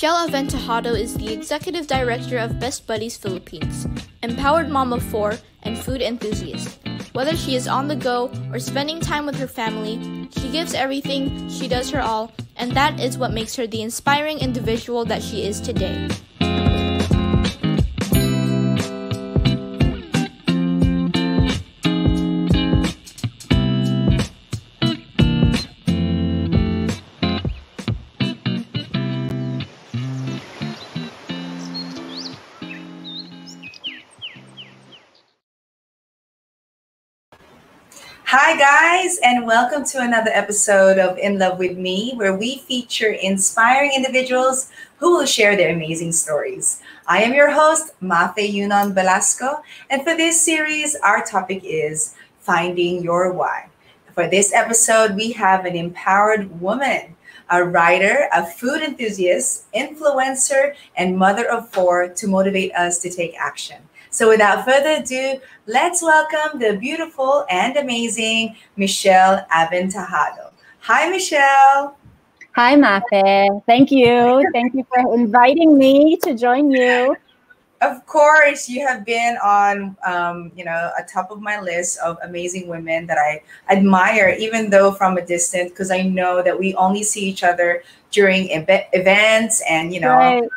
Michelle Aventajado is the Executive Director of Best Buddies Philippines, empowered mom of 4, and food enthusiast. Whether she is on the go or spending time with her family, she gives everything, she does her all, and that is what makes her the inspiring individual that she is today. Hi guys, and welcome to another episode of In Love With Me, where we feature inspiring individuals who will share their amazing stories. I am your host, Mafae Velasco, and for this series, our topic is Finding Your Why. For this episode, we have an empowered woman, a writer, a food enthusiast, influencer, and mother of 4 to motivate us to take action. So without further ado, let's welcome the beautiful and amazing Michelle Aventajado. Hi, Michelle. Hi, Mafae. Thank you. Thank you for inviting me to join you. Of course, you have been on, a top of my list of amazing women that I admire, even though from a distance, because I know that we only see each other during events and, Right.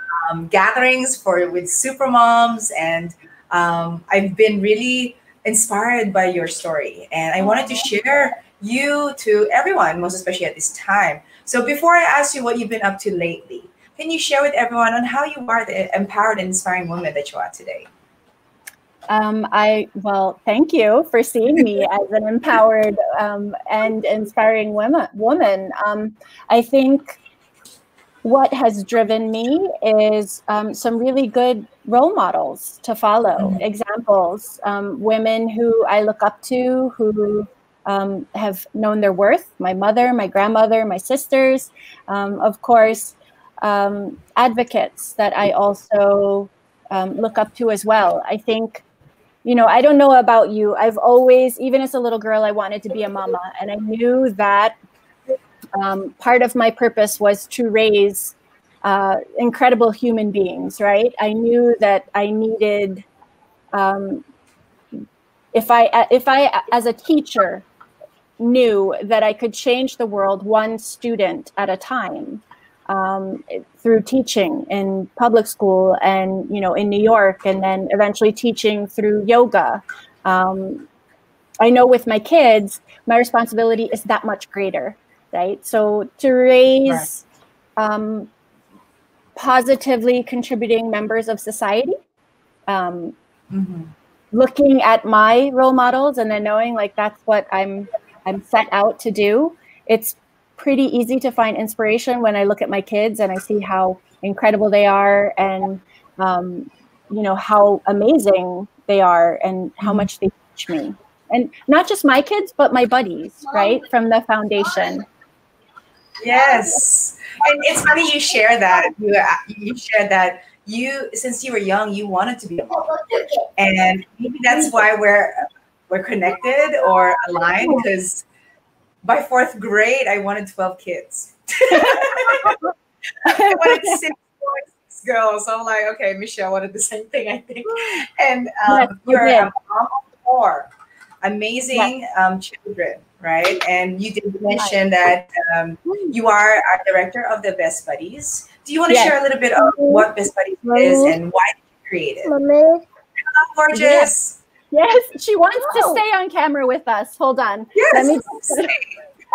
Gatherings with supermoms, and I've been really inspired by your story, and I wanted to share you to everyone, most especially at this time. So before I ask you what you've been up to lately, can you share with everyone on how you are the empowered and inspiring woman that you are today? Thank you for seeing me as an empowered and inspiring woman. I think what has driven me is some really good role models to follow, examples, women who I look up to, who have known their worth, my mother, my grandmother, my sisters, of course, advocates that I also look up to as well. I think, I don't know about you, I've always, even as a little girl, I wanted to be a mama, and I knew that part of my purpose was to raise incredible human beings, right? I knew that I needed, if I as a teacher knew that I could change the world one student at a time through teaching in public school and, in New York, and then eventually teaching through yoga. I know with my kids, my responsibility is that much greater. Right. So to raise positively contributing members of society, looking at my role models and then knowing like that's what I'm set out to do. It's pretty easy to find inspiration when I look at my kids and I see how incredible they are and, how amazing they are and how much they teach me. And not just my kids, but my buddies, right, from the foundation. Yes, and it's funny you share that. You shared that since you were young, you wanted to be a mom, and maybe that's why we're connected or aligned. Because by 4th grade, I wanted 12 kids. I wanted 6 boys, 6 girls. So I'm like, okay, Michelle wanted the same thing, I think. And you're a mom of 4 amazing children. Right. And you did mention that you are a director of the Best Buddies. Do you want to share a little bit of what Best Buddies is and why did you create it? Hello, gorgeous. Yes, she wants to stay on camera with us. Hold on. Yes.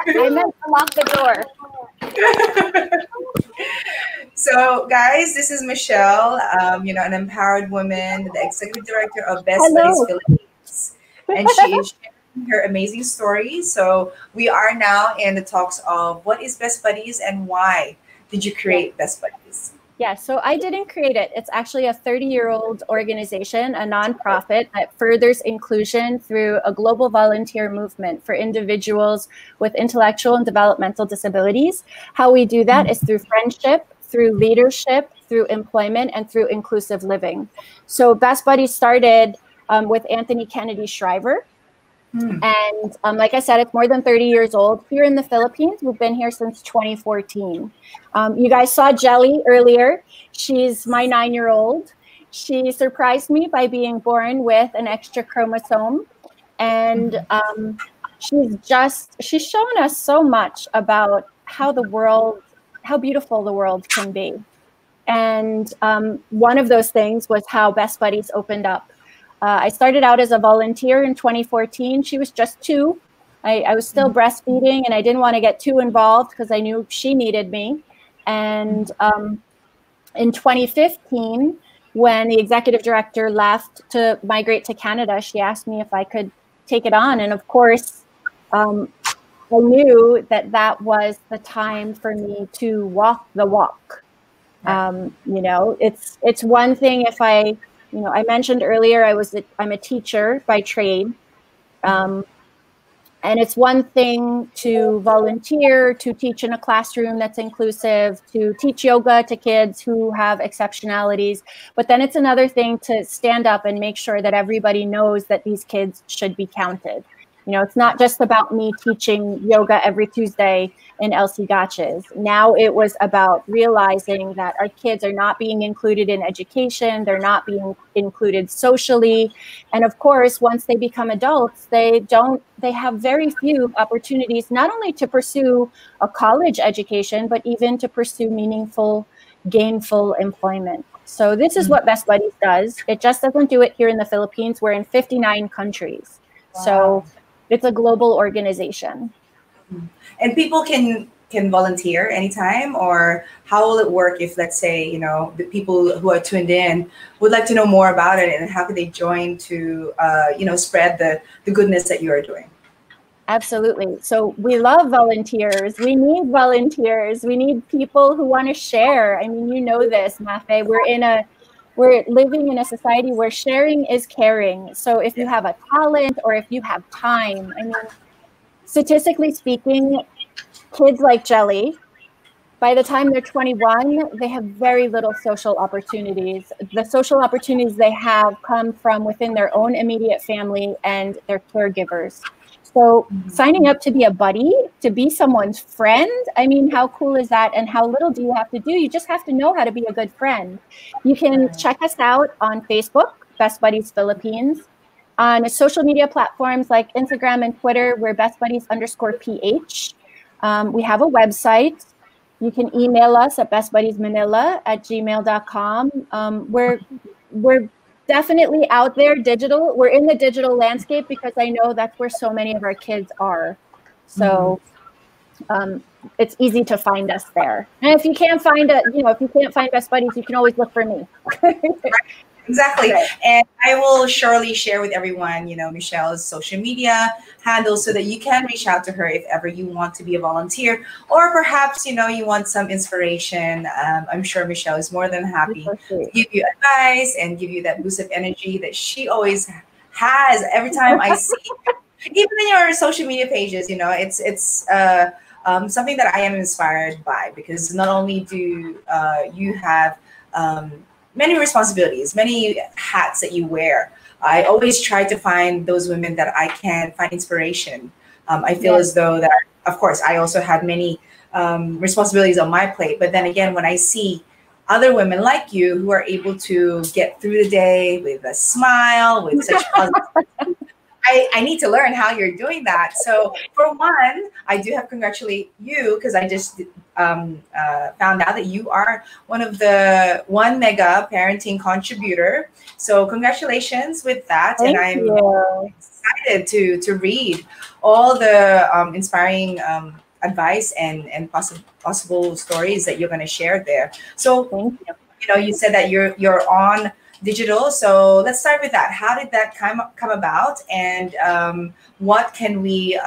I meant to lock the door. So, guys, this is Michelle, an empowered woman, the executive director of Best Buddies Philippines. And she is her amazing story. So we are now in the talks of what is Best Buddies and why did you create Best Buddies? Yeah, so I didn't create it. It's actually a 30-year-old organization, a nonprofit that furthers inclusion through a global volunteer movement for individuals with intellectual and developmental disabilities. How we do that is through friendship, through leadership, through employment, and through inclusive living. So Best Buddies started with Anthony Kennedy Shriver. And like I said, it's more than 30 years old here in the Philippines. We've been here since 2014. You guys saw Jelly earlier. She's my 9-year-old. She surprised me by being born with an extra chromosome. And she's shown us so much about how beautiful the world can be. And one of those things was how Best Buddies opened up. I started out as a volunteer in 2014. She was just 2. I was still breastfeeding, and I didn't want to get too involved because I knew she needed me. And in 2015, when the executive director left to migrate to Canada, she asked me if I could take it on. And of course, I knew that was the time for me to walk the walk. It's one thing if I mentioned earlier, I'm a teacher by trade. And it's one thing to volunteer, to teach in a classroom that's inclusive, to teach yoga to kids who have exceptionalities. But then it's another thing to stand up and make sure that everybody knows that these kids should be counted. It's not just about me teaching yoga every Tuesday in LC Gotchas. Now it was about realizing that our kids are not being included in education. They're not being included socially. And of course, once they become adults, they have very few opportunities, not only to pursue a college education, but even to pursue meaningful, gainful employment. So this is what Best Buddies does. It just doesn't do it here in the Philippines. We're in 59 countries. Wow. So it's a global organization. And people can volunteer anytime, or how will it work if, let's say, the people who are tuned in would like to know more about it, and how can they join to, spread the goodness that you are doing? Absolutely. So we love volunteers. We need volunteers. We need people who want to share. I mean, you know this, Mafae. We're living in a society where sharing is caring. So if you have a talent or if you have time, I mean, statistically speaking, kids like Jelly, by the time they're 21, they have very little social opportunities. The social opportunities they have come from within their own immediate family and their caregivers. So signing up to be a buddy, to be someone's friend, I mean, how cool is that? And how little do you have to do? You just have to know how to be a good friend. You can check us out on Facebook, Best Buddies Philippines. On social media platforms like Instagram and Twitter, we're bestbuddies_PH. We have a website. You can email us at bestbuddiesmanila@gmail.com. We're definitely out there digital. We're in the digital landscape because I know that's where so many of our kids are. So it's easy to find us there. And if you can't find Best Buddies, you can always look for me. Exactly. Right. And I will surely share with everyone, Michelle's social media handles so that you can reach out to her if ever you want to be a volunteer, or perhaps, you want some inspiration. I'm sure Michelle is more than happy to give you advice and give you that boost of energy that she always has every time I see, even in your social media pages, it's something that I am inspired by, because not only do you have many responsibilities, many hats that you wear. I always try to find those women that I can find inspiration. I feel as though that, of course, I also have many responsibilities on my plate. But then again, when I see other women like you who are able to get through the day with a smile, with such positivity, I need to learn how you're doing that. So for one, I do have to congratulate you, because I just found out that you are one mega parenting contributor. So congratulations with that. Thank and I'm you. Excited to read all the inspiring advice and possible stories that you're going to share there. So Thank you. You said that you're on digital. So let's start with that. How did that come about, and what can we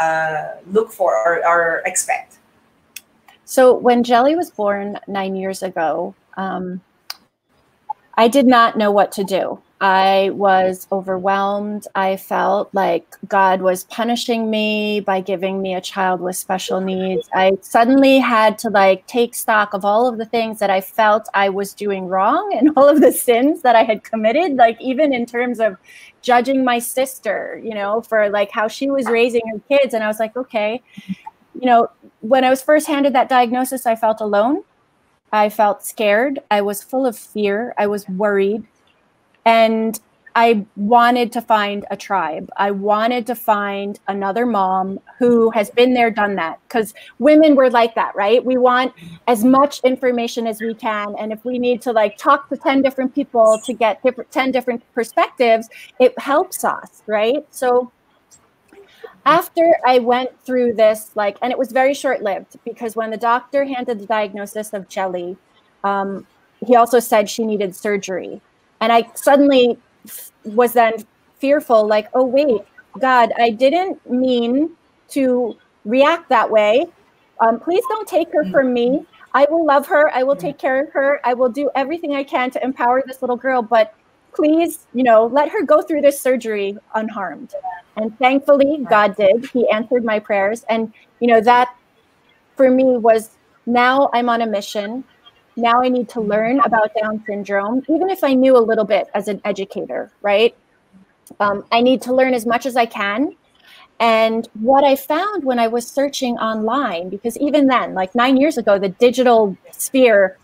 look for or expect? So when Jelly was born 9 years ago, I did not know what to do. I was overwhelmed. I felt like God was punishing me by giving me a child with special needs. I suddenly had to like take stock of all of the things that I felt I was doing wrong and all of the sins that I had committed, like even in terms of judging my sister, you know, for like how she was raising her kids. And I was like, okay, you know, when I was first handed that diagnosis, I felt alone. I felt scared. I was full of fear. I was worried. And I wanted to find a tribe. I wanted to find another mom who has been there, done that. Because women were like that, right? We want as much information as we can. And if we need to like talk to 10 different people to get 10 different perspectives, it helps us, right? So after I went through this, like, and it was very short-lived because when the doctor handed the diagnosis of Jelly, he also said she needed surgery. And I suddenly was then fearful, like, oh, wait, God, I didn't mean to react that way. Please don't take her from me. I will love her. I will take care of her. I will do everything I can to empower this little girl. But please, you know, let her go through this surgery unharmed. And thankfully, God did. He answered my prayers. And, you know, that for me was now I'm on a mission. Now I need to learn about Down syndrome, even if I knew a little bit as an educator, right? I need to learn as much as I can. And what I found when I was searching online, because even then, like 9 years ago, the digital sphere,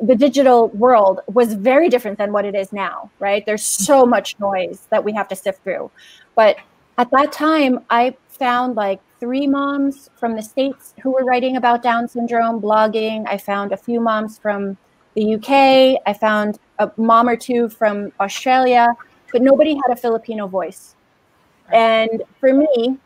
the digital world was very different than what it is now, right? There's so much noise that we have to sift through. But at that time, I found like 3 moms from the States who were writing about Down syndrome, blogging. I found a few moms from the UK. I found a mom or 2 from Australia, but nobody had a Filipino voice. And for me,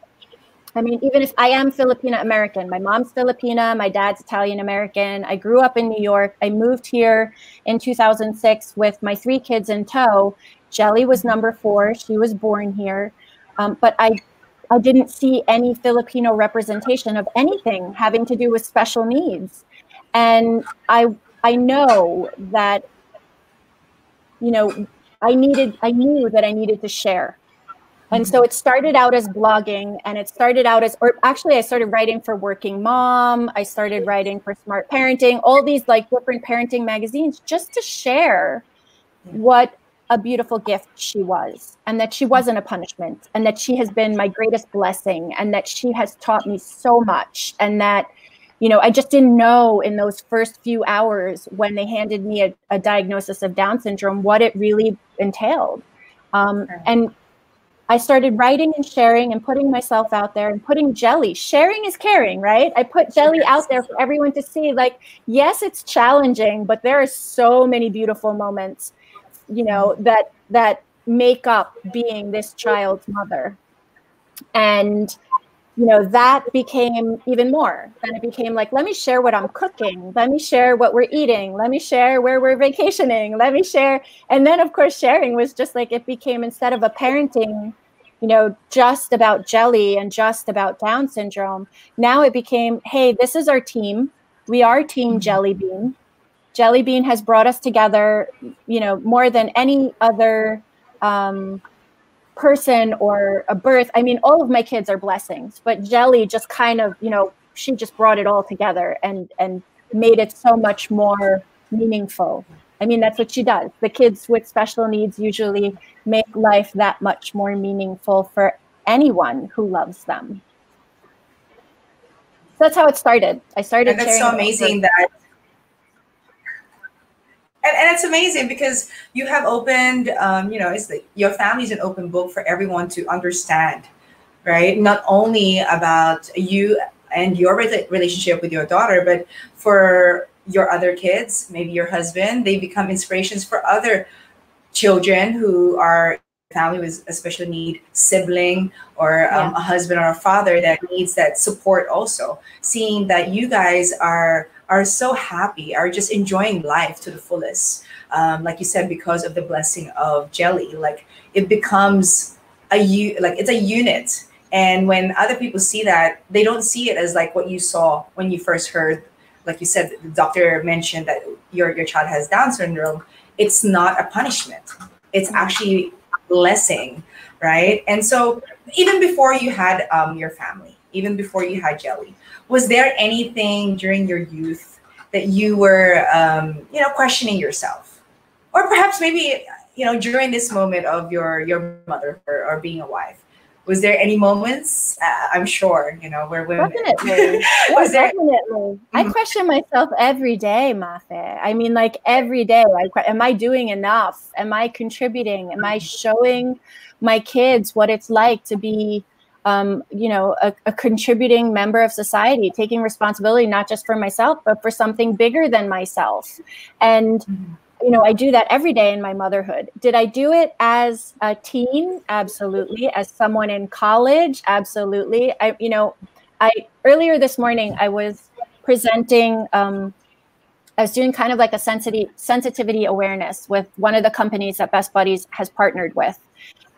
I mean, even if I am Filipina American, my mom's Filipina, my dad's Italian American. I grew up in New York. I moved here in 2006 with my 3 kids in tow. Jelly was number 4. She was born here. But I didn't see any Filipino representation of anything having to do with special needs. And I know that, you know, I knew that I needed to share. And so it started out as blogging, and it started out as, or actually I started writing for Working Mom. I started writing for Smart Parenting, all these like different parenting magazines, just to share what a beautiful gift she was, and that she wasn't a punishment, and that she has been my greatest blessing, and that she has taught me so much. And that, you know, I just didn't know in those first few hours when they handed me a diagnosis of Down syndrome, what it really entailed. And I started writing and sharing and putting myself out there and putting Jelly. Sharing is caring, right? I put Jelly out there for everyone to see. Like, yes, it's challenging, but there are so many beautiful moments, you know, that make up being this child's mother. And, you know, that became even more. Then it became like, let me share what I'm cooking. Let me share what we're eating. Let me share where we're vacationing. Let me share. And then, of course, sharing was just like, it became, instead of a parenting, you know, just about Jelly and just about Down syndrome, now it became, hey, this is our team. We are Team Jelly Bean. Jelly Bean has brought us together, you know, more than any other person or a birth. I mean, all of my kids are blessings, but Jelly just kind of, you know, she just brought it all together and made it so much more meaningful. I mean, that's what she does. The kids with special needs usually make life that much more meaningful for anyone who loves them. So that's how it started. I started. And that's so amazing that. And it's amazing because you have opened, you know, it's like your family's an open book for everyone to understand, right? Not only about you and your relationship with your daughter, but for your other kids, maybe your husband, they become inspirations for other children who are family with a special need sibling or a husband or a father that needs that support also. Seeing that you guys are so happy, are just enjoying life to the fullest. Like you said, because of the blessing of Jelly, like it becomes it's a unit. And when other people see that, they don't see it as like what you saw when you first heard, like you said, the doctor mentioned that your child has Down syndrome. It's not a punishment. It's actually a blessing, right? And so even before you had your family, even before you had Jelly, was there anything during your youth that you were, questioning yourself? Or perhaps maybe, during this moment of your mother or being a wife, was there any moments? I'm sure, where women. Definitely. Was there? Definitely. I question myself every day, Mafae. I mean, like every day. Am I doing enough? Am I contributing? Am I showing my kids what it's like to be, a contributing member of society, taking responsibility not just for myself, but for something bigger than myself? And I do that every day in my motherhood. Did I do it as a teen? Absolutely. As someone in college? Absolutely. Earlier this morning, I was presenting, I was doing kind of like a sensitivity awareness with one of the companies that Best Buddies has partnered with.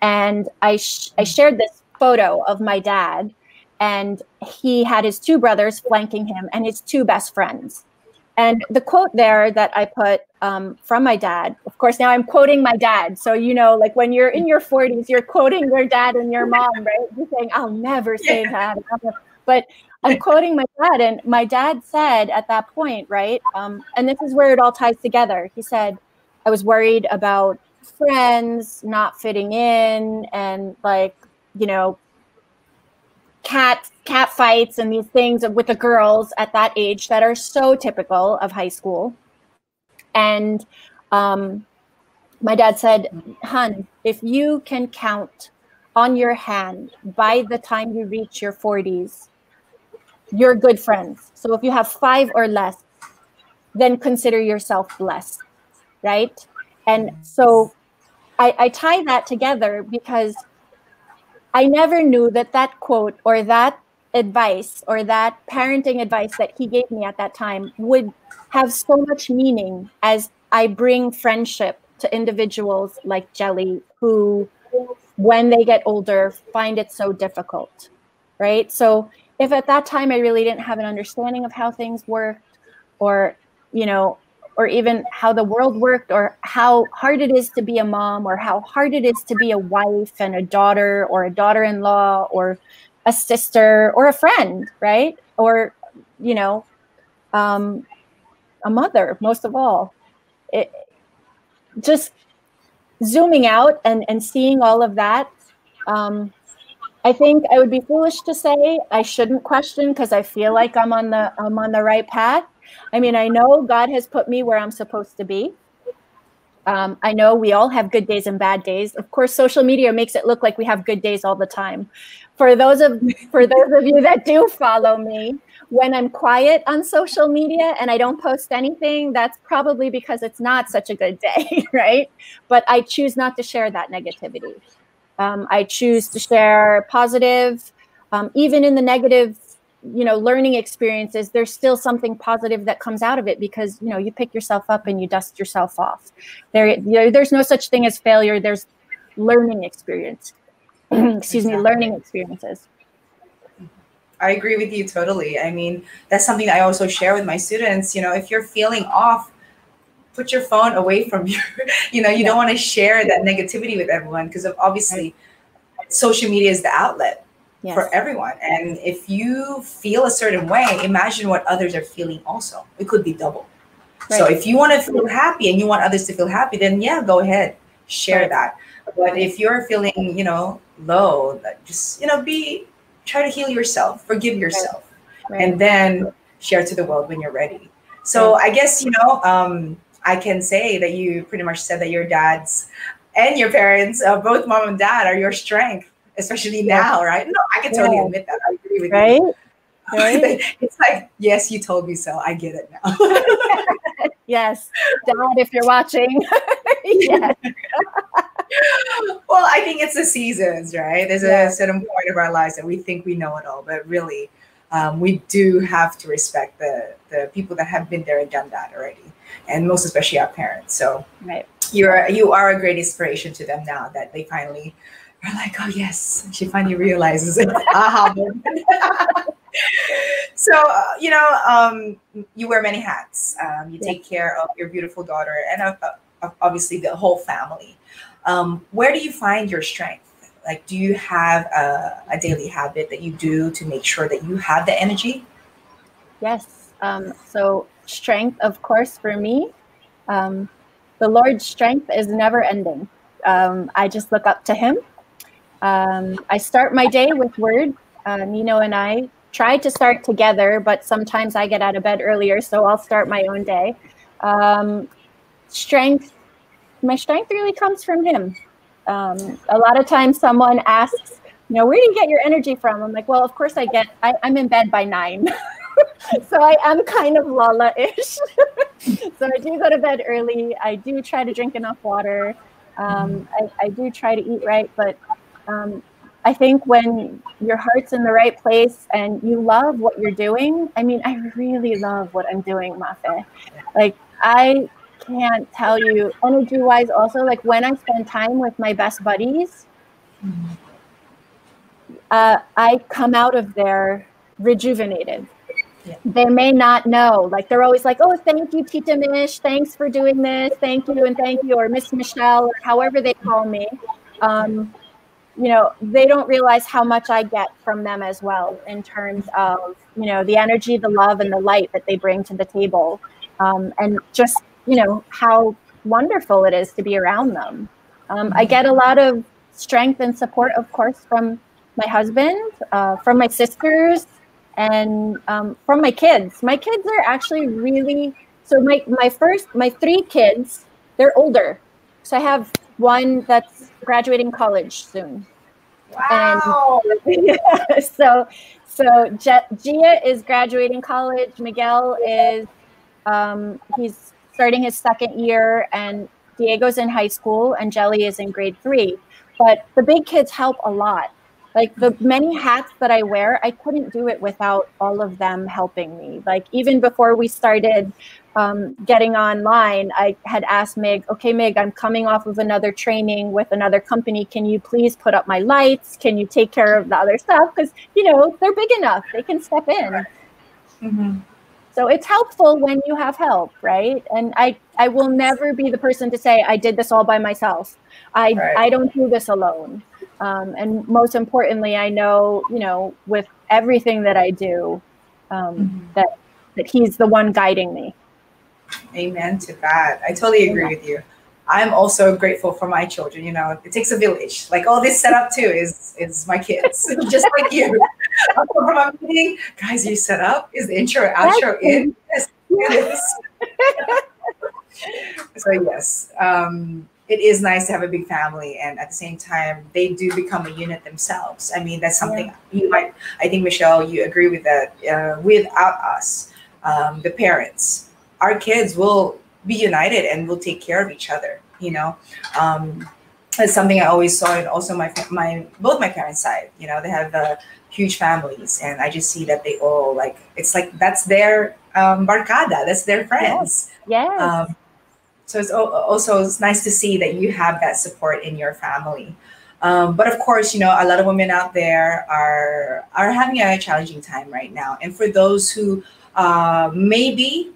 And I shared this photo of my dad, and he had his two brothers flanking him and his two best friends. And the quote there that I put from my dad, of course, now I'm quoting my dad. So, like when you're in your 40s, you're quoting your dad and your mom, right? You're saying, I'll never say that. But I'm quoting my dad. And my dad said at that point, right? And this is where it all ties together. He said, I was worried about friends not fitting in and cat fights and these things with the girls at that age that are so typical of high school. And my dad said, "Hun, if you can count on your hand by the time you reach your 40s, you're good friends. So if you have 5 or less, then consider yourself blessed," right? And so I tie that together because I never knew that quote or that advice or that parenting advice that he gave me at that time would have so much meaning as I bring friendship to individuals like Jelly, who, when they get older, find it so difficult, right? So if at that time I really didn't have an understanding of how things worked, or, or even how the world worked, or how hard it is to be a mom, or how hard it is to be a wife and a daughter, or a daughter-in-law, or a sister, or a friend, right? Or, a mother, most of all. Just zooming out and seeing all of that, I think I would be foolish to say I shouldn't question, because I feel like I'm on the right path. I mean, I know God has put me where I'm supposed to be. I know we all have good days and bad days. Of course, social media makes it look like we have good days all the time. For those of you that do follow me, when I'm quiet on social media and I don't post anything, that's probably because it's not such a good day, right? But I choose not to share that negativity. I choose to share positive, even in the negative, learning experiences, there's still something positive that comes out of it, because, you pick yourself up and you dust yourself off. There's no such thing as failure. There's learning experience. Learning experiences. I agree with you totally. I mean, that's something that I also share with my students. If you're feeling off, put your phone away from you. You don't want to share that negativity with everyone, because obviously social media is the outlet for everyone. And if you feel a certain way, imagine what others are feeling also. It could be double. Right. So if you want to feel happy and you want others to feel happy, then go ahead, share that. But if you're feeling, low, just, try to heal yourself, forgive yourself, and then share to the world when you're ready. So I guess, I can say that you pretty much said that your dads and your parents, both mom and dad, are your strength, especially now, right? No, I can totally admit that. I agree with you. Right? It's like, yes, you told me so. I get it now. Yes, Dad, if you're watching. Yes. Well, I think it's the seasons, right? There's a certain point of our lives that we think we know it all, but really, we do have to respect the people that have been there and done that already, and most especially our parents. So you are a great inspiration to them now, that they finally are like, oh yes, she finally realizes it. So you wear many hats. You take care of your beautiful daughter and obviously the whole family. Where do you find your strength? Like, do you have a daily habit that you do to make sure that you have the energy? Yes. So strength, of course, for me, the Lord's strength is never ending. I just look up to him. I start my day with word. Nino and I try to start together, but sometimes I get out of bed earlier, so I'll start my own day. Strength, my strength really comes from him. A lot of times someone asks, where do you get your energy from? I'm like, well, of course I'm in bed by 9. So I am kind of Lala-ish. So I do go to bed early. I do try to drink enough water. I do try to eat right, but I think when your heart's in the right place and you love what you're doing, I mean, I really love what I'm doing, Mafae. Like, I can't tell you, energy-wise also, like when I spend time with my best buddies, I come out of there rejuvenated. Yeah. They may not know, like they're always like, oh, thank you, Tita Mish, thanks for doing this, thank you, or Miss Michelle, or however they call me. They don't realize how much I get from them as well in terms of, the energy, the love, and the light that they bring to the table. And just, how wonderful it is to be around them. I get a lot of strength and support, of course, from my husband, from my sisters, and from my kids. My kids are actually really, so my 3 kids, they're older. So I have one that's graduating college soon. Wow. And yeah, so Gia is graduating college. Miguel is, he's starting his 2nd year, and Diego's in high school, and Jelly is in grade 3. But the big kids help a lot. Like the many hats that I wear, I couldn't do it without all of them helping me. Like even before we started getting online, I had asked Mig, okay, Mig, I'm coming off of another training with another company. Can you please put up my lights? Can you take care of the other stuff? Because, they're big enough. They can step in. Mm-hmm. So it's helpful when you have help, right? And I will never be the person to say, I did this all by myself. I don't do this alone. And most importantly, I know, with everything that I do, that he's the one guiding me. Amen to that. I totally agree with you. I'm also grateful for my children. It takes a village. Like all this setup too is my kids, just like you. I'll come from a meeting, guys. You set up? Is the intro, outro in? Yes, it is. So yes, it is nice to have a big family, and at the same time, they do become a unit themselves. I mean, that's something you might. I think Michelle, you agree with that. Without us, the parents, our kids will be united and will take care of each other. That's something I always saw, and also both my parents' side. They have huge families, and I just see that they all it's like that's their barcada, that's their friends. Yes. So it's nice to see that you have that support in your family. But of course, a lot of women out there are having a challenging time right now, and for those who maybe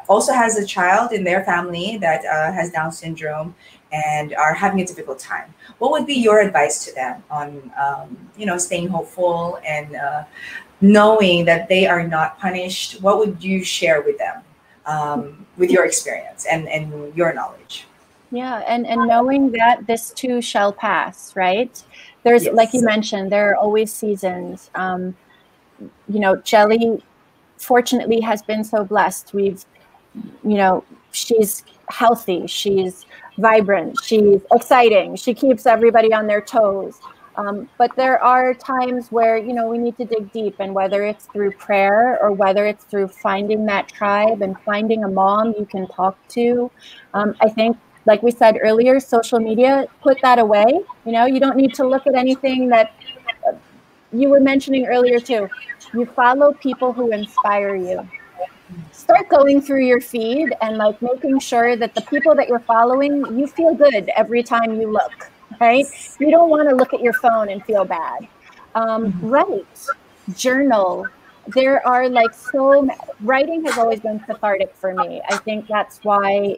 also has a child in their family that has Down syndrome and are having a difficult time, what would be your advice to them on, staying hopeful and knowing that they are not punished? What would you share with them with your experience and your knowledge? Yeah, and knowing that this too shall pass, right? There's, like you mentioned, there are always seasons. Jelly, fortunately, has been so blessed. She's healthy, she's vibrant, she's exciting, she keeps everybody on their toes. But there are times where, we need to dig deep, and whether it's through prayer or whether it's through finding that tribe and finding a mom you can talk to. I think, like we said earlier, social media, put that away. You don't need to look at anything that you were mentioning earlier too. You follow people who inspire you. Start going through your feed and making sure that the people that you're following, you feel good every time you look, right? You don't want to look at your phone and feel bad. Write, journal. There are writing has always been cathartic for me. I think that's why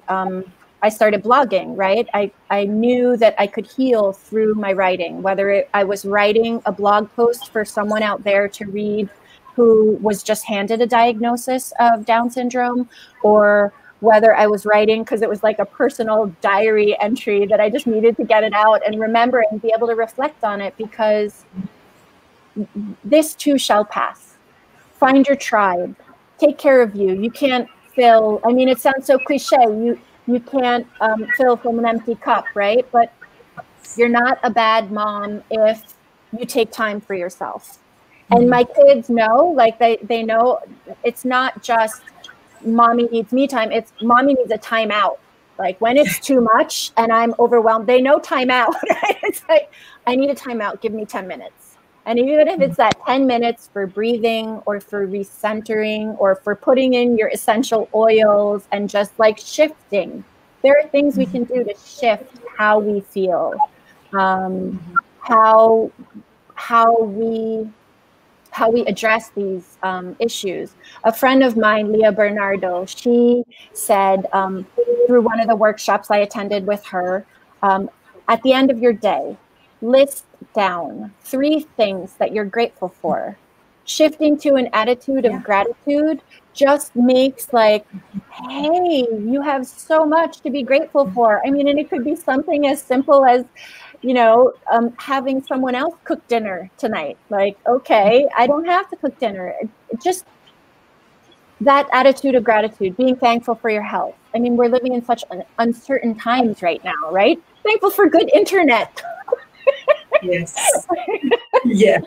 I started blogging, right? I knew that I could heal through my writing, whether I was writing a blog post for someone out there to read who was just handed a diagnosis of Down syndrome, or whether I was writing because it was like a personal diary entry that I just needed to get it out and remember and be able to reflect on it, because this too shall pass. Find your tribe. Take care of you. You can't fill, I mean, it sounds so cliche. You can't fill from an empty cup, right? But you're not a bad mom if you take time for yourself. And my kids know, like they know it's not just mommy needs me time, it's mommy needs a timeout. Like when it's too much and I'm overwhelmed, they know timeout, right? It's like, I need a timeout, give me 10 minutes. And even if it's that 10 minutes for breathing or for recentering or for putting in your essential oils and just like shifting, there are things we can do to shift how we feel, how we address these issues. A friend of mine, Leah Bernardo, she said through one of the workshops I attended with her, at the end of your day, list down 3 things that you're grateful for. Shifting to an attitude of gratitude just makes like, hey, you have so much to be grateful for. I mean, and it could be something as simple as, you know, having someone else cook dinner tonight. Like, okay, I don't have to cook dinner. Just that attitude of gratitude, being thankful for your health. I mean, we're living in such uncertain times right now, right? Thankful for good internet. Yes. Yes.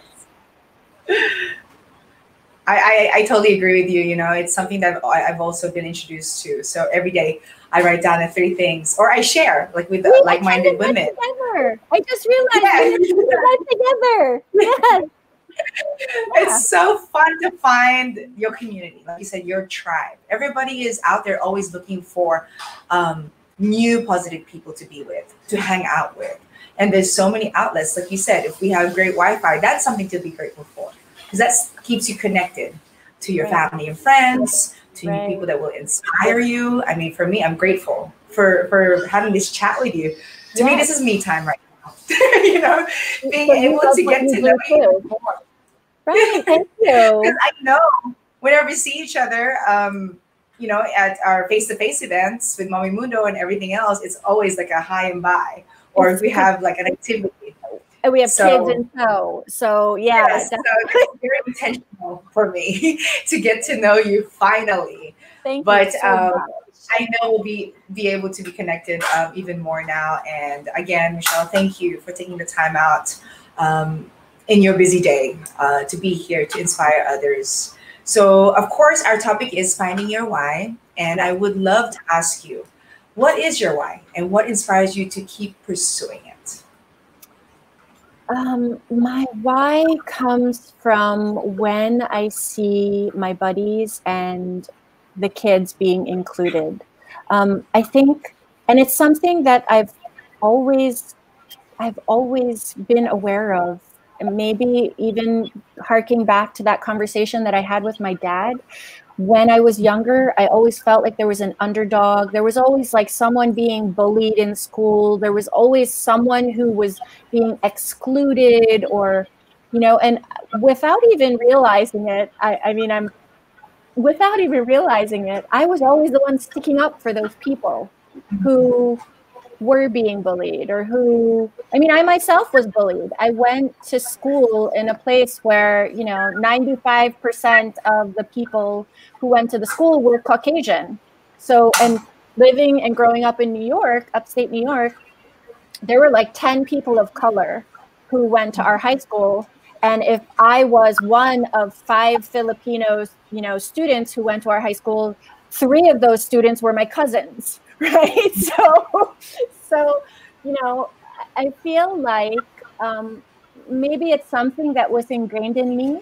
I totally agree with you. You know, it's something that I've also been introduced to. So every day I write down the 3 things, or I share like with like-minded women. Together. I just realized we did that together. Yes. It's so fun to find your community, like you said, your tribe. Everybody is out there always looking for new positive people to be with, to hang out with. And there's so many outlets, like you said. If we have great Wi-Fi, that's something to be grateful for, because that keeps you connected to your family and friends, to new people that will inspire you. I mean, for me, I'm grateful for having this chat with you. To me, this is me time right now. You know, being able to get to know you more. Right, thank you. Because I know whenever we see each other, you know, at our face-to-face events with Mommy Mundo and everything else, it's always like a hi and bye. Or if we have like an activity. And we have kids in tow. So yeah. Yes, so it's very intentional for me to get to know you finally. Thank you so much. I know we'll be able to be connected even more now. And again, Michelle, thank you for taking the time out in your busy day to be here to inspire others. So of course, our topic is finding your why. And I would love to ask you, what is your why and what inspires you to keep pursuing it? My why comes from when I see my buddies and the kids being included. I think, and it's something that I've always been aware of, and maybe even harking back to that conversation that I had with my dad. When I was younger, I always felt like there was an underdog. There was always like someone being bullied in school. There was always someone who was being excluded, or, you know, and without even realizing it, without even realizing it, I was always the one sticking up for those people who were being bullied, or who, I mean, I myself was bullied. I went to school in a place where, you know, 95% of the people who went to the school were Caucasian. So, and living and growing up in New York, upstate New York, there were like 10 people of color who went to our high school. And if I was one of 5 Filipinos, you know, students who went to our high school, 3 of those students were my cousins. Right. So, you know, I feel like maybe it's something that was ingrained in me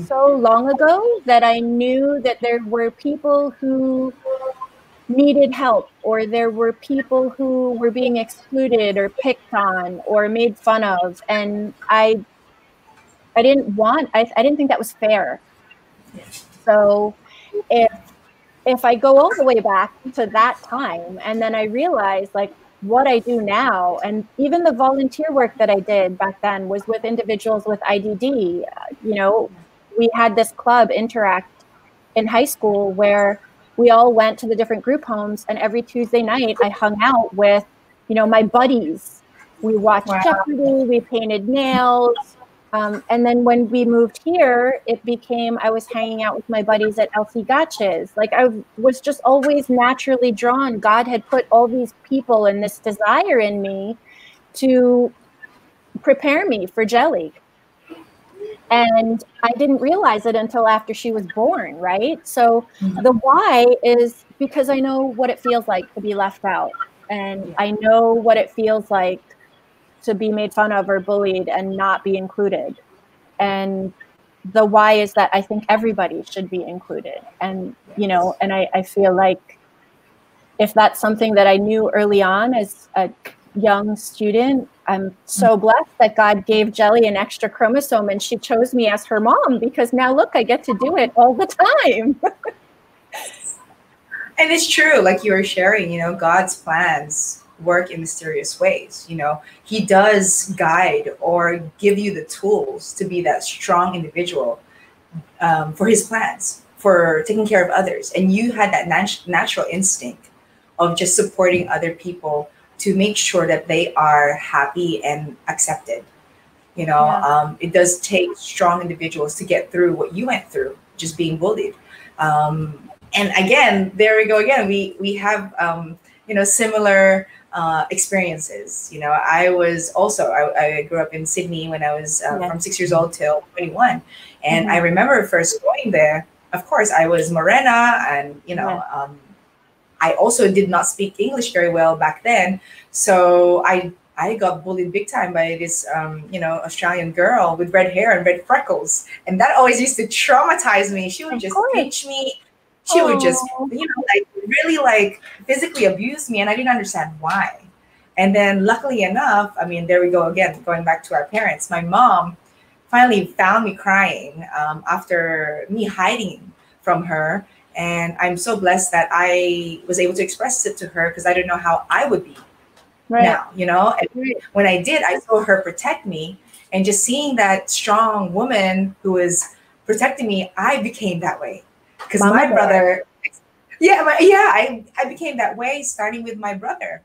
so long ago that I knew that there were people who needed help, or there were people who were being excluded or picked on or made fun of. And I didn't think that was fair. So if if I go all the way back to that time, and then I realize like what I do now, and even the volunteer work that I did back then was with individuals with IDD. You know, we had this club, Interact, in high school where we all went to the different group homes, and every Tuesday night I hung out with, you know, my buddies. We watched Jeopardy, we painted nails. And then when we moved here, it became, I was hanging out with my buddies at Elsie Gotch's. Like I was just always naturally drawn. God had put all these people and this desire in me to prepare me for Jelly. And I didn't realize it until after she was born, right? So the why is because I know what it feels like to be left out. And I know what it feels like to be made fun of or bullied and not be included. And the why is that I think everybody should be included. And, you know, and I feel like if that's something that I knew early on as a young student, I'm so blessed that God gave Jelly an extra chromosome and she chose me as her mom, because now look, I get to do it all the time. And it's true, like you were sharing, you know, God's plans work in mysterious ways. You know, he does guide or give you the tools to be that strong individual for his plans, for taking care of others. And you had that natural instinct of just supporting other people to make sure that they are happy and accepted. You know, it does take strong individuals to get through what you went through, just being bullied. And again, there we go again. We have, you know, similar experiences. You know, I was also, I grew up in Sydney when I was from 6 years old till 21. And I remember first going there, of course, I was Morena and, you know, I also did not speak English very well back then. So I got bullied big time by this, you know, Australian girl with red hair and red freckles. And that always used to traumatize me. She would just pinch me. She would just, you know, like really like physically abuse me. And I didn't understand why. And then luckily enough, I mean, there we go again, going back to our parents. My mom finally found me crying after me hiding from her. And I'm so blessed that I was able to express it to her because I didn't know how I would be now, you know. And when I did, I saw her protect me. And just seeing that strong woman who was protecting me, I became that way. Because my brother, I became that way starting with my brother.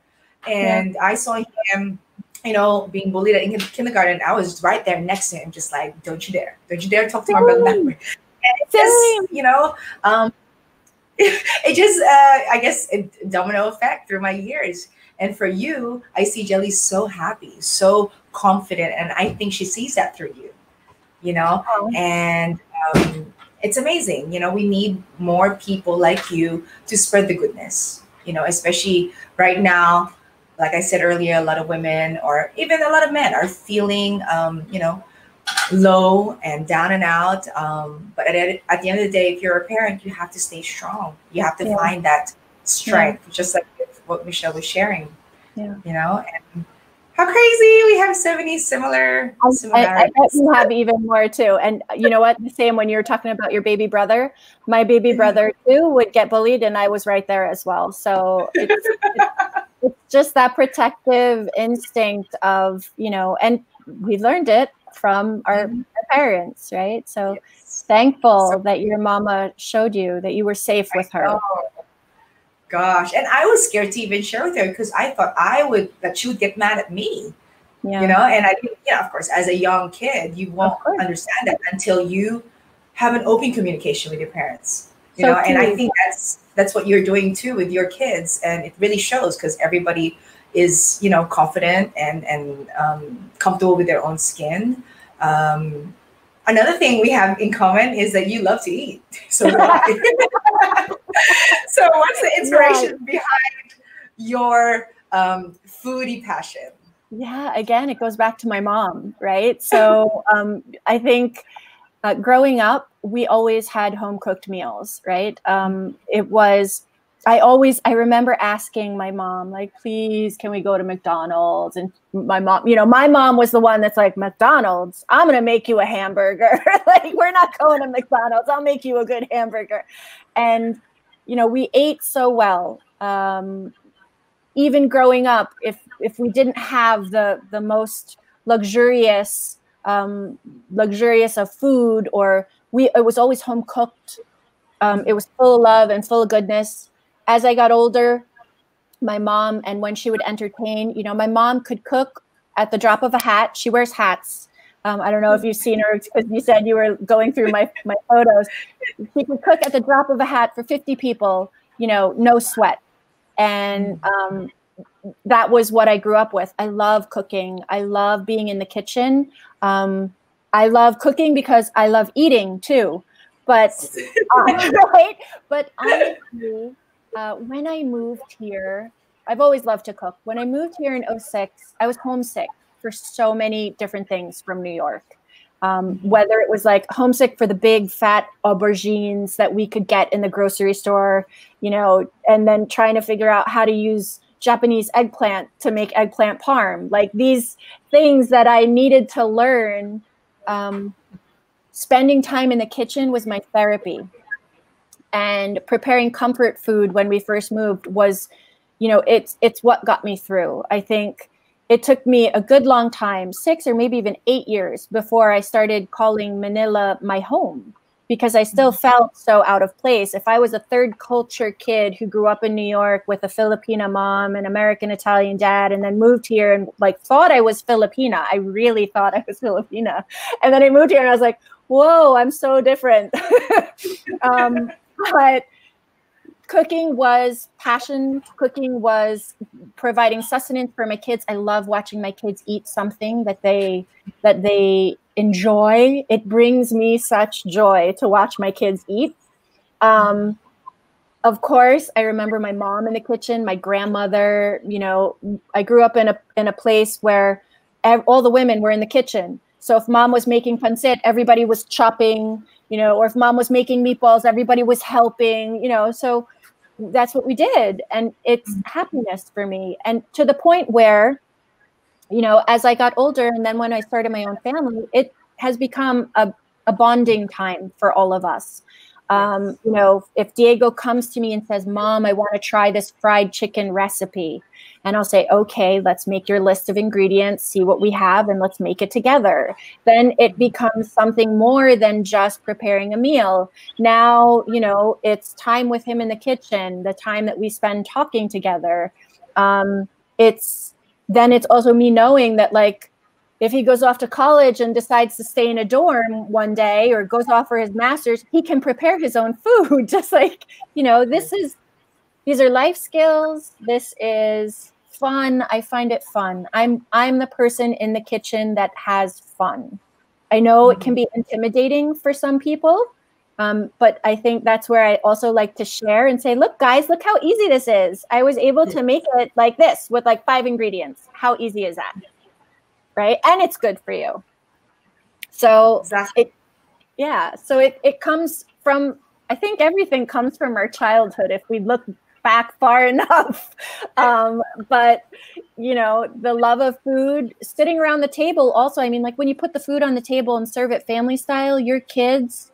And I saw him, you know, being bullied in kindergarten. I was right there next to him, just like, don't you dare talk to my brother that way. And it just, you know, it just, I guess, a domino effect through my years. And for you, I see Jelly so happy, so confident. And I think she sees that through you, you know, and it's amazing. You know, we need more people like you to spread the goodness, you know, especially right now. Like I said earlier, a lot of women or even a lot of men are feeling, you know, low and down and out. But at the end of the day, if you're a parent, you have to stay strong. You have to find that strength, just like what Michelle was sharing, you know. And how crazy, we have 70 similarities. I bet you have even more too. And you know what, the same when you're talking about your baby brother, my baby brother too would get bullied and I was right there as well. So it's just that protective instinct of, you know, and we learned it from our parents, right? So thankful that your mama showed you that you were safe with her. Gosh, and I was scared to even share with her because I thought that she would get mad at me, you know. And I, of course, as a young kid, you won't understand that until you have an open communication with your parents, you know. And I think that's what you're doing too with your kids, and it really shows because everybody is, you know, confident and comfortable with their own skin. Another thing we have in common is that you love to eat. So do I. So what's the inspiration behind your foodie passion? Yeah, again, it goes back to my mom, right? So I think growing up, we always had home cooked meals, right? I remember asking my mom, like, please, can we go to McDonald's? And my mom, you know, my mom was the one that's like, McDonald's, I'm going to make you a hamburger. Like, we're not going to McDonald's. I'll make you a good hamburger. And we ate so well. Even growing up, if we didn't have the most luxurious of food, or it was always home cooked. It was full of love and full of goodness. As I got older, my mom, and when she would entertain, my mom could cook at the drop of a hat. She wears hats. I don't know if you've seen her, because you said you were going through my photos. She could cook at the drop of a hat for 50 people, no sweat. And that was what I grew up with. I love cooking. I love being in the kitchen. I love cooking because I love eating too. But right? But honestly, when I moved here, I've always loved to cook. When I moved here in 2006, I was homesick for so many different things from New York. Whether it was like homesick for the big fat aubergines that we could get in the grocery store, and then trying to figure out how to use Japanese eggplant to make eggplant parm, like these things that I needed to learn. Spending time in the kitchen was my therapy, and preparing comfort food when we first moved was, it's what got me through. I think it took me a good long time, 6 or maybe even 8 years, before I started calling Manila my home, because I still felt so out of place. If I was a third culture kid who grew up in New York with a Filipina mom and American Italian dad, and then moved here and thought I was Filipina. I really thought I was Filipina. And then I moved here and I was like, whoa, I'm so different. But cooking was passion. Cooking was providing sustenance for my kids. I love watching my kids eat something that they enjoy. It brings me such joy to watch my kids eat. Of course, I remember my mom in the kitchen, my grandmother. I grew up in a place where all the women were in the kitchen. So if mom was making pancit, everybody was chopping, or if mom was making meatballs, everybody was helping, so that's what we did. And it's happiness for me. And to the point where, as I got older, and then when I started my own family, it has become a bonding time for all of us. If Diego comes to me and says, Mom, I want to try this fried chicken recipe, and I'll say, okay, let's make your list of ingredients, see what we have, and let's make it together. Then it becomes something more than just preparing a meal. Now, it's time with him in the kitchen, the time that we spend talking together. It's also me knowing that, if he goes off to college and decides to stay in a dorm one day, or goes off for his master's, he can prepare his own food. Just these are life skills. This is fun. I find it fun. I'm the person in the kitchen that has fun. I know it can be intimidating for some people, but I think that's where I also like to share and say, look, guys, look how easy this is. I was able to make it like this with 5 ingredients. How easy is that? Right? And it's good for you. So exactly. It comes from, I think everything comes from our childhood if we look back far enough. But the love of food, sitting around the table also, when you put the food on the table and serve it family style, your kids,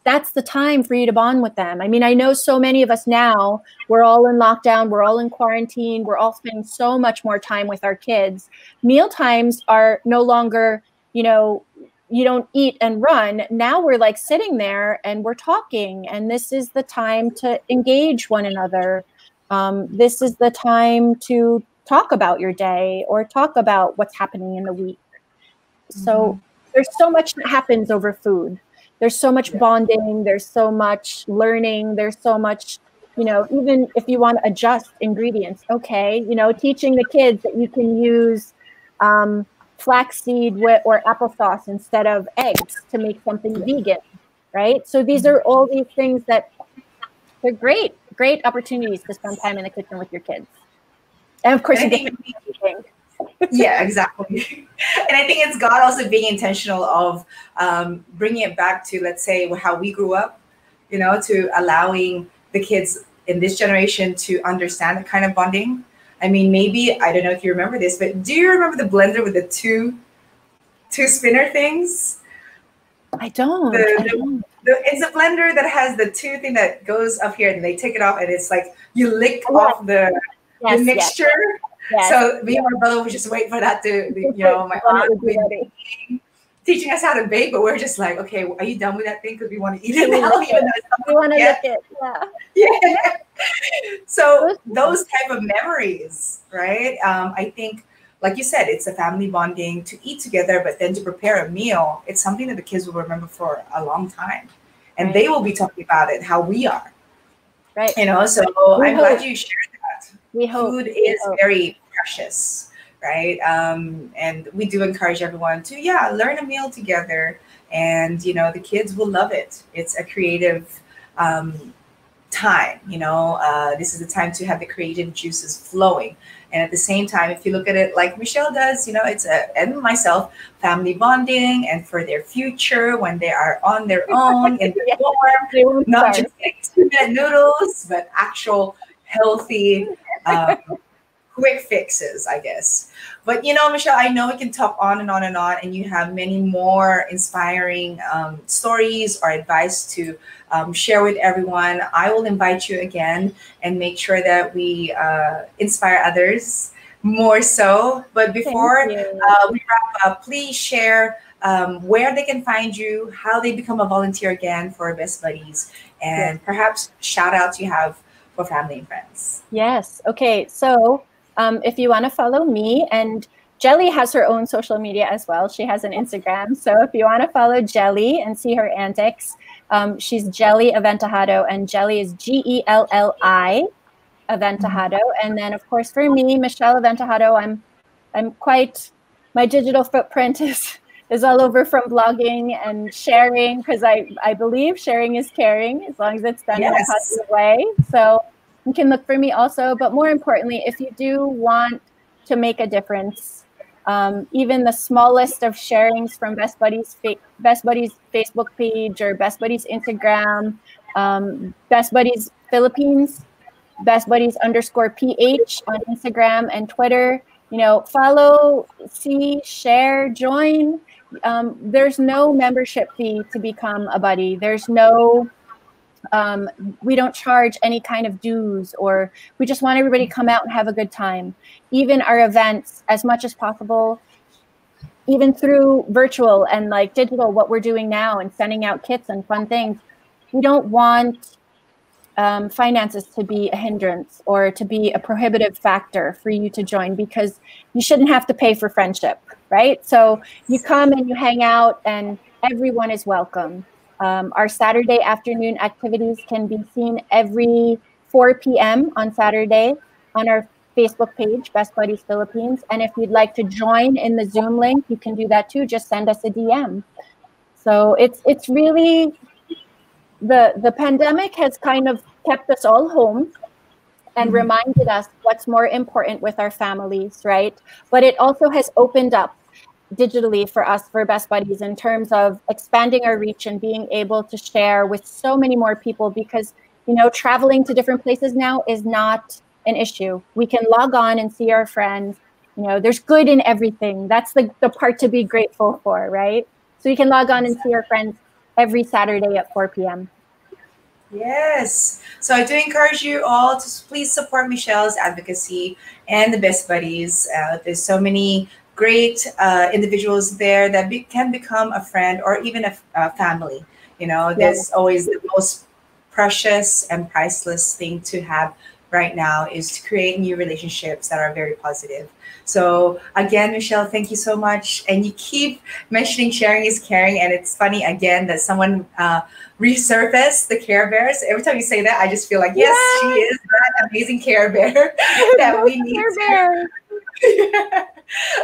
that's the time for you to bond with them. I know so many of us now, we're all in lockdown, we're all in quarantine, we're all spending so much more time with our kids. Meal times are no longer, you don't eat and run. Now we're sitting there and we're talking, and this is the time to engage one another. This is the time to talk about your day or talk about what's happening in the week. So there's so much that happens over food. There's so much bonding. There's so much learning. There's so much, even if you want to adjust ingredients, okay, teaching the kids that you can use flaxseed or applesauce instead of eggs to make something vegan, right? So these are all these things that they're great opportunities to spend time in the kitchen with your kids. And of course, yeah, exactly. And I think it's God also being intentional of bringing it back to, let's say, how we grew up, to allowing the kids in this generation to understand the kind of bonding. Maybe, I don't know if you remember this, but do you remember the blender with the two spinner things? I don't. It's a blender that has the two thing that goes up here, and they take it off, and it's like you lick off the mixture. Yes. So me and my brother would just wait for that to, my aunt would be teaching us how to bake, but we're just like, okay, are you done with that thing? Because we want to eat it now. We want to lick it. Yeah. So those type of memories, right? I think, like you said, it's a family bonding to eat together, but then to prepare a meal, it's something that the kids will remember for a long time. And they will be talking about it, how we are. Right. So I'm glad you shared that. Food is very precious, right? And we do encourage everyone to, learn a meal together. And, the kids will love it. It's a creative time, this is the time to have the creative juices flowing. And at the same time, if you look at it like Michelle does, it's and myself, family bonding and for their future when they are on their own in the dorm, not just like 2-minute noodles, but actual healthy, quick fixes, I guess. But Michelle, I know we can talk on and on and on, and you have many more inspiring stories or advice to share with everyone. I will invite you again and make sure that we inspire others more so. But before we wrap up, please share where they can find you, how they become a volunteer again for Best Buddies, and perhaps shout outs you have for family and friends. Yes. Okay. So if you want to follow me, and Jelly has her own social media as well. She has an Instagram. So if you want to follow Jelly and see her antics, she's Jelly Aventajado, and Jelly is Gelli Aventajado. And then of course for me, Michelle Aventajado, I'm quite, my digital footprint is all over from blogging and sharing, because I believe sharing is caring as long as it's done in a positive way. So you can look for me also. But more importantly, if you do want to make a difference, even the smallest of sharings from Best Buddies Facebook page or Best Buddies Instagram, Best Buddies Philippines, Best Buddies _PH on Instagram and Twitter. Follow, see, share, join. There's no membership fee to become a buddy. There's no we don't charge any kind of dues, or we just want everybody to come out and have a good time. Even our events, as much as possible, even through virtual and like digital, what we're doing now and sending out kits and fun things, we don't want finances to be a hindrance or to be a prohibitive factor for you to join, because you shouldn't have to pay for friendship, right? So you come and you hang out and everyone is welcome. Our Saturday afternoon activities can be seen every 4 p.m. on Saturday on our Facebook page, Best Buddies Philippines. And if you'd like to join in the Zoom link, you can do that too. Just send us a DM. So it's really, the pandemic has kind of kept us all home and reminded us what's more important with our families, right? But it also has opened up digitally for us, for Best Buddies, in terms of expanding our reach and being able to share with so many more people, because traveling to different places now is not an issue. We can log on and see our friends. There's good in everything. That's the part to be grateful for, right? So you can log on and see our friends every Saturday at 4 p.m. Yes. So I do encourage you all to please support Michelle's advocacy and the Best Buddies. There's so many great individuals there that can become a friend or even a family. There's always the most precious and priceless thing to have right now is to create new relationships that are very positive. So again, Michelle, thank you so much. And you keep mentioning sharing is caring. And it's funny again that someone resurfaced the Care Bears. Every time you say that, I just feel like, yes, she is that amazing Care Bear that we need to.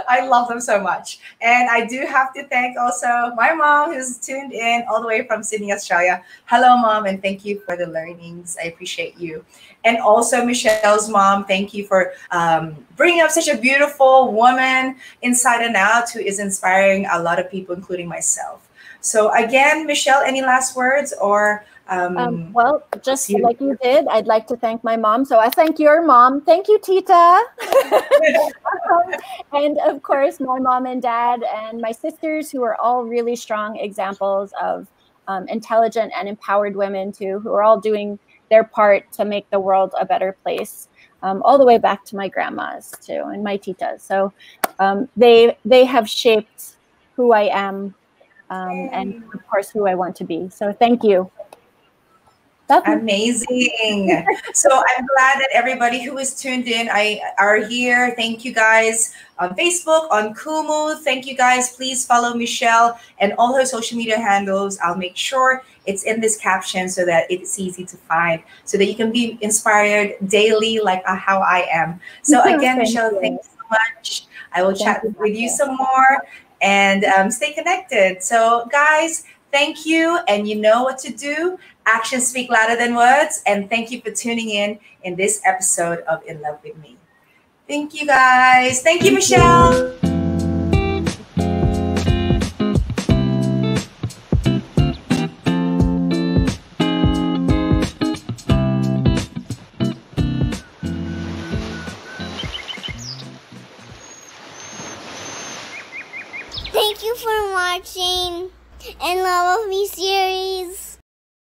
I love them so much. And I do have to thank also my mom, who's tuned in all the way from Sydney, Australia. Hello, Mom, and thank you for the learnings. I appreciate you. And also Michelle's mom, thank you for bringing up such a beautiful woman inside and out who is inspiring a lot of people, including myself. So again, Michelle, any last words or... well, just like you did, I'd like to thank my mom. So I thank your mom. Thank you, Tita. And of course, my mom and dad and my sisters, who are all really strong examples of intelligent and empowered women too, who are all doing their part to make the world a better place, all the way back to my grandmas too and my titas. So they have shaped who I am, and of course who I want to be. So thank you. Amazing. So I'm glad that everybody who is tuned in are here. Thank you guys on Facebook, on Kumu. Thank you guys. Please follow Michelle and all her social media handles. I'll make sure it's in this caption so that it's easy to find, so that you can be inspired daily like how I am. So again, Michelle, thank you so much. I will chat with you some more and stay connected. So guys, thank you. And you know what to do. Actions speak louder than words. And thank you for tuning in this episode of In Love With Me. Thank you, guys. Thank you, Michelle. Thank you for watching In Love With Me series.